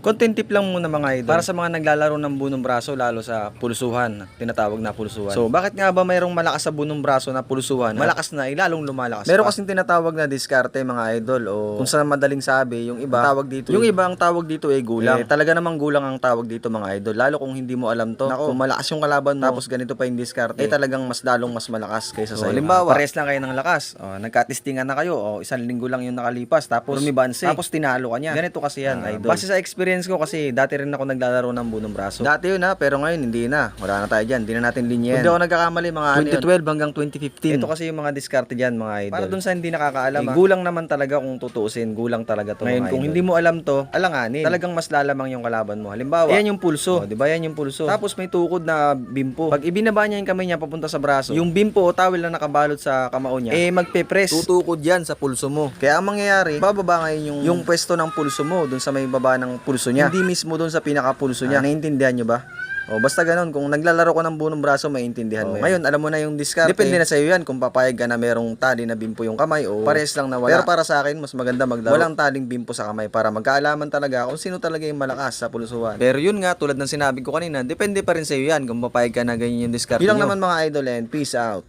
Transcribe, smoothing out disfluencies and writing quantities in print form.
Content tip lang muna mga idol. Para sa mga naglalaro ng bunong braso, lalo sa pulsuhan, tinatawag na pulsuhan. So, bakit nga ba mayroong malakas sa bunong braso na pulsuhan? Malakas na, lalong lumalakas. Meron kasing tinatawag na diskarte mga idol, o kung saan madaling sabi, yung iba tawag dito. Yung iba ang tawag dito ay gulang. Talaga namang gulang ang tawag dito mga idol. Lalo kung hindi mo alam to. Nako, kung malakas yung kalaban mo, tapos ganito pa yung diskarte, talagang mas lalong mas malakas kaysa sa halimbawa, pares lang kayo ng lakas. Nagkatistingan na kayo, isang linggo lang yung nakalipas, tapos lumibanse, tapos tinalo ka niya. Ganito kasi yan, idol. Base sa experience ko kasi dati rin ako naglalaro ng bunong braso. Dati yun pero ngayon hindi na. Wala na tayo dyan. Hindi na natin linya yan. Hindi ako nagkakamali mga 2012 hanggang 2015. Ito kasi yung mga diskarte dyan mga idol. Para dun sa hindi nakakaalam, gulang naman talaga kung tutuusin. Gulang talaga to ngayon, mga kung hindi mo alam to, alanganin. Talagang mas lalamang yung kalaban mo. Halimbawa, yan yung pulso. Di ba yan yung pulso? Tapos may tukod na bimpo. Pag ibinaba niya yung kamay niya papunta sa braso, yung bimpo o towel na nakabalot sa kamao niya, magpe-press. Tutukod yan sa pulso mo. Kaya ang mangyayari, bababa ngayon yung pwesto ng pulso mo dun sa may baba ng pulso niya. Hindi mismo dun sa pinaka-pulso niya. Naiintindihan nyo ba? Basta ganun, kung naglalaro ko ng bunong braso, maintindihan mo. Ngayon, alam mo na yung diskarte. Depende na sa'yo yan kung papayag ka na merong tali na bimpo yung kamay o pares lang na wala. Pero para sa akin, mas maganda maglaro walang taling bimpo sa kamay para magkaalaman talaga kung sino talaga yung malakas sa pulsuhan. Pero yun nga, tulad ng sinabi ko kanina, depende pa rin sa'yo yan kung papayag ka na ganyan yung diskarte. Yun lang naman mga idol and peace out.